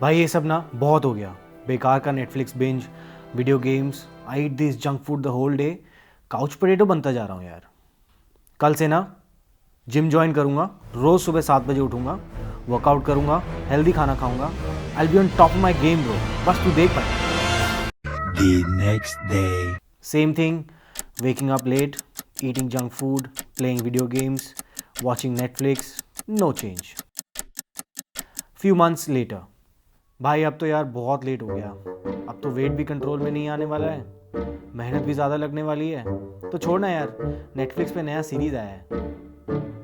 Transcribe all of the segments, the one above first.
भाई ये सब ना बहुत हो गया। बेकार का Netflix binge, video games, I eat this junk food the whole day, couch potato बनता जा रहा हूँ यार। कल से ना जिम ज्वाइन करूँगा, रोज़ सुबह 7 बजे उठूँगा, वर्कआउट करूँगा, हेल्दी खाना खाऊँगा। I will be on top of my game bro, बस तू देख पाए। The next day. Same thing, waking up late, eating junk food, playing video games, watching Netflix, no change. Few months later, भाई अब तो यार बहुत लेट हो गया। अब तो वेट भी कंट्रोल में नहीं आने वाला है, मेहनत भी ज़्यादा लगने वाली है। तो छोड़ना यार, नेटफ्लिक्स पे नया सीरीज़ आया है।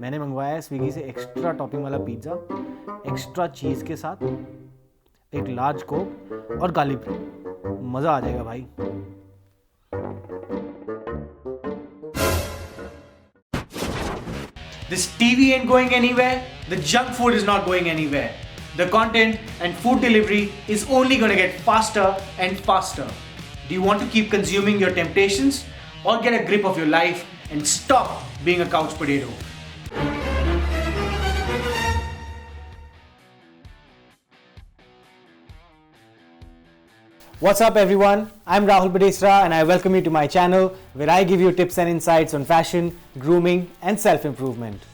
मैंने मंगवाया है स्विगी से एक्स्ट्रा टॉपिंग वाला पिज़्ज़ा, एक्स्ट्रा चीज़ के साथ, एक लार्ज कोक और गार्लिक ब्रेड। मज़ा आ जाएगा भाई। This TV ain't going anywhere. The junk food is not going anywhere. The content and food delivery is only going to get faster and faster. Do you want to keep consuming your temptations or get a grip of your life and stop being a couch potato? What's up everyone, I'm Rahul Badesra and I welcome you to my channel where I give you tips and insights on fashion, grooming and self-improvement.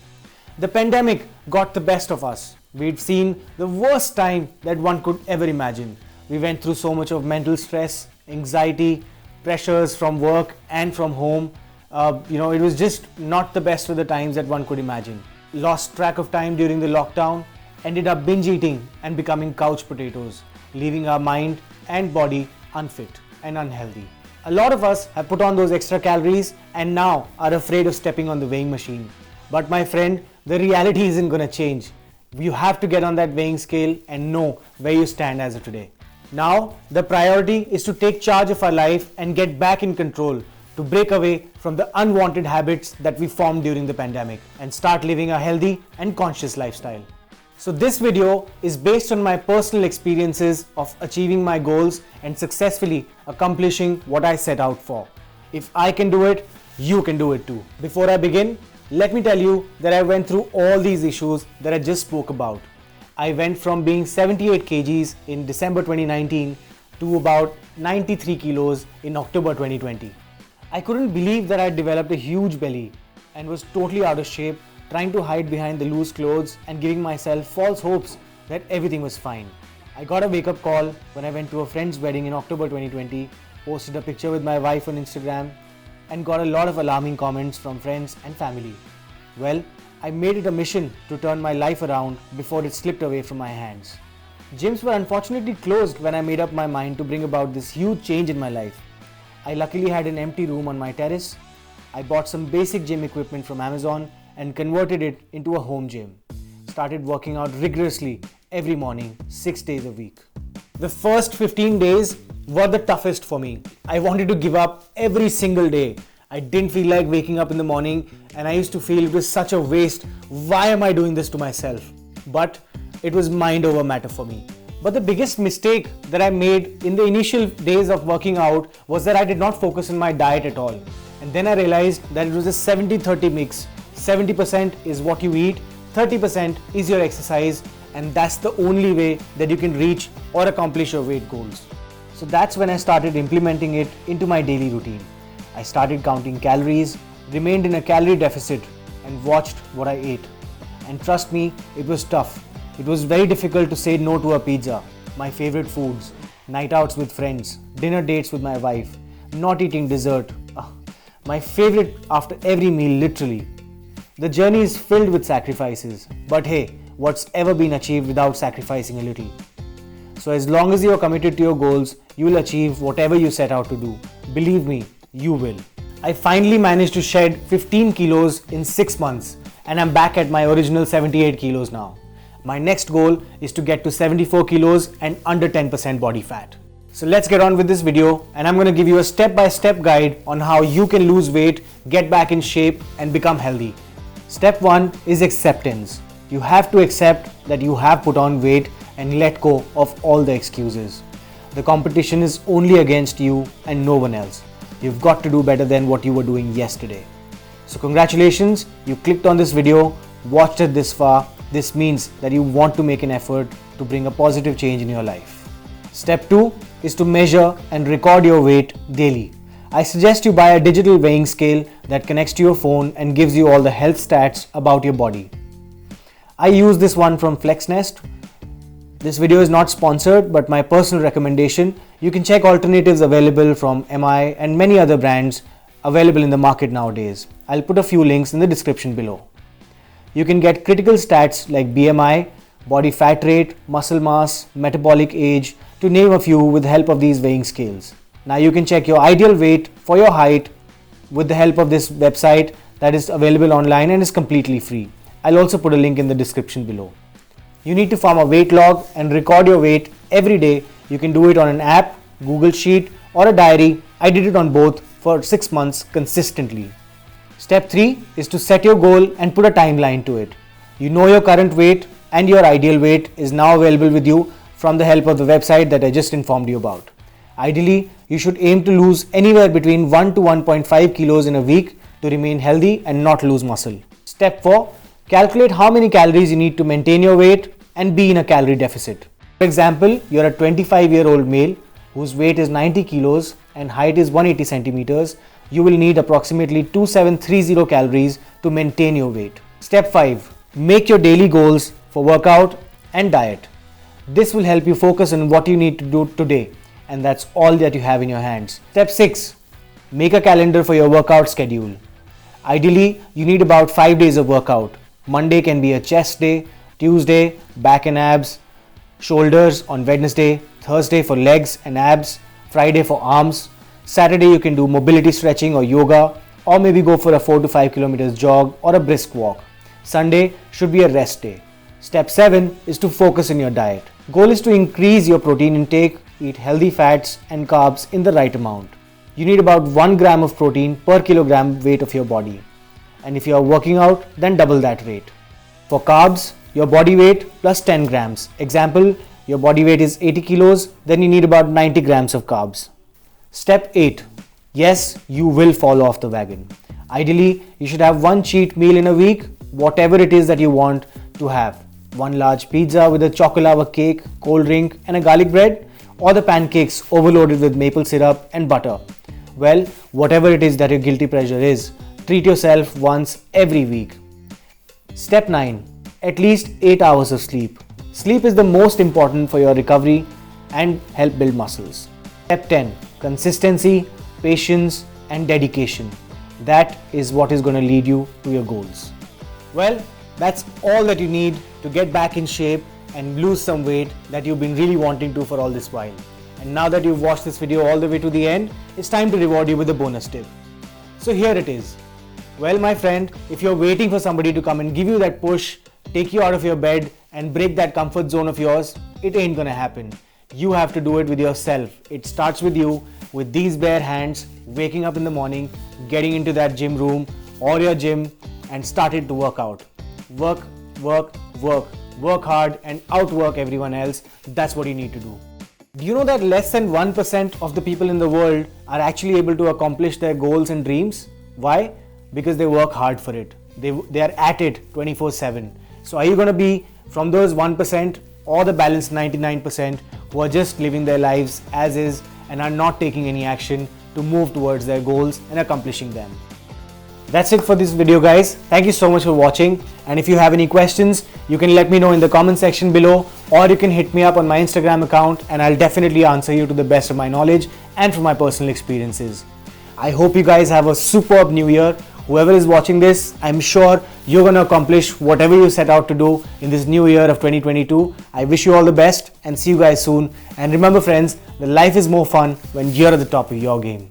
The pandemic got the best of us. We'd seen the worst time that one could ever imagine. We went through so much of mental stress, anxiety, pressures from work and from home. It was just not the best of the times that one could imagine. Lost track of time during the lockdown, ended up binge eating and becoming couch potatoes, leaving our mind and body unfit and unhealthy. A lot of us have put on those extra calories and now are afraid of stepping on the weighing machine. But my friend, the reality isn't gonna change. You have to get on that weighing scale and know where you stand as of today. Now, the priority is to take charge of our life and get back in control, to break away from the unwanted habits that we formed during the pandemic and start living a healthy and conscious lifestyle. So this video is based on my personal experiences of achieving my goals and successfully accomplishing what I set out for. If I can do it, you can do it too. Before I begin, let me tell you that I went through all these issues that I just spoke about. I went from being 78 kgs in December 2019 to about 93 kilos in October 2020. I couldn't believe that I developed a huge belly and was totally out of shape, trying to hide behind the loose clothes and giving myself false hopes that everything was fine. I got a wake-up call when I went to a friend's wedding in October 2020, posted a picture with my wife on Instagram, and got a lot of alarming comments from friends and family. Well, I made it a mission to turn my life around before it slipped away from my hands. Gyms were unfortunately closed when I made up my mind to bring about this huge change in my life. I luckily had an empty room on my terrace. I bought some basic gym equipment from Amazon and converted it into a home gym. Started working out rigorously every morning, 6 days a week. The first 15 days were the toughest for me. I wanted to give up every single day. I didn't feel like waking up in the morning and I used to feel it was such a waste. Why am I doing this to myself? But it was mind over matter for me. But the biggest mistake that I made in the initial days of working out was that I did not focus on my diet at all. And then I realized that it was a 70-30 mix. 70% is what you eat, 30% is your exercise, and that's the only way that you can reach or accomplish your weight goals. So that's when I started implementing it into my daily routine. I started counting calories, remained in a calorie deficit, and watched what I ate. And trust me, it was tough. It was very difficult to say no to a pizza, my favorite foods, night outs with friends, dinner dates with my wife, not eating dessert. My favorite after every meal, literally. The journey is filled with sacrifices, but hey, what's ever been achieved without sacrificing a little? So as long as you are committed to your goals, you will achieve whatever you set out to do. Believe me, you will. I finally managed to shed 15 kilos in 6 months and I'm back at my original 78 kilos now. My next goal is to get to 74 kilos and under 10% body fat. So let's get on with this video and I'm going to give you a step-by-step guide on how you can lose weight, get back in shape and become healthy. Step 1 is acceptance. You have to accept that you have put on weight and let go of all the excuses. The competition is only against you and no one else. You've got to do better than what you were doing yesterday. So congratulations, you clicked on this video, watched it this far. This means that you want to make an effort to bring a positive change in your life. Step 2 is to measure and record your weight daily. I suggest you buy a digital weighing scale that connects to your phone and gives you all the health stats about your body. I use this one from FlexNest. This video is not sponsored, but my personal recommendation. You can check alternatives available from MI and many other brands available in the market nowadays. I'll put a few links in the description below. You can get critical stats like BMI, body fat rate, muscle mass, metabolic age, to name a few with the help of these weighing scales. Now you can check your ideal weight for your height with the help of this website that is available online and is completely free. I'll also put a link in the description below. You need to form a weight log and record your weight every day. You can do it on an app, Google Sheet or a diary. I did it on both for 6 months consistently. Step 3 is to set your goal and put a timeline to it. You know your current weight and your ideal weight is now available with you from the help of the website that I just informed you about. Ideally, you should aim to lose anywhere between 1 to 1.5 kilos in a week to remain healthy and not lose muscle. Step 4, calculate how many calories you need to maintain your weight and be in a calorie deficit. For example, you're a 25-year-old male whose weight is 90 kilos and height is 180 centimeters. You will need approximately 2730 calories to maintain your weight. Step 5, make your daily goals for workout and diet. This will help you focus on what you need to do today, and that's all that you have in your hands. Step 6, make a calendar for your workout schedule. Ideally, you need about 5 days of workout. Monday can be a chest day, Tuesday, back and abs, shoulders on Wednesday, Thursday for legs and abs, Friday for arms, Saturday you can do mobility stretching or yoga, or maybe go for a 4 to 5 kilometers jog or a brisk walk. Sunday should be a rest day. Step 7 is to focus on your diet. Goal is to increase your protein intake, eat healthy fats and carbs in the right amount. You need about 1 gram of protein per kilogram weight of your body. And if you are working out, then double that rate. For carbs, your body weight plus 10 grams. Example, your body weight is 80 kilos, then you need about 90 grams of carbs. Step 8. Yes, you will fall off the wagon. Ideally, you should have one cheat meal in a week, whatever it is that you want to have. One large pizza with a chocolate cake, cold drink and a garlic bread, or the pancakes overloaded with maple syrup and butter. Well, whatever it is that your guilty pleasure is, treat yourself once every week. Step 9. At least 8 hours of sleep. Sleep is the most important for your recovery and help build muscles. Step 10. Consistency, patience and dedication. That is what is going to lead you to your goals. Well, that's all that you need to get back in shape and lose some weight that you've been really wanting to for all this while. And now that you've watched this video all the way to the end, it's time to reward you with a bonus tip. So here it is. Well, my friend, if you're waiting for somebody to come and give you that push, take you out of your bed and break that comfort zone of yours, it ain't gonna happen. You have to do it with yourself. It starts with you, with these bare hands, waking up in the morning, getting into that gym room or your gym and started to work out. Work, work, work. Work hard and outwork everyone else. That's what you need to do. Do you know that less than 1% of the people in the world are actually able to accomplish their goals and dreams? Why? Because they work hard for it. They are at it 24/7. So are you going to be from those 1% or the balanced 99% who are just living their lives as is and are not taking any action to move towards their goals and accomplishing them? That's it for this video, guys. Thank you so much for watching. And if you have any questions, you can let me know in the comment section below, or you can hit me up on my Instagram account and I'll definitely answer you to the best of my knowledge and from my personal experiences. I hope you guys have a superb new year. Whoever is watching this, I'm sure you're going to accomplish whatever you set out to do in this new year of 2022. I wish you all the best and see you guys soon. And remember friends, the life is more fun when you're at the top of your game.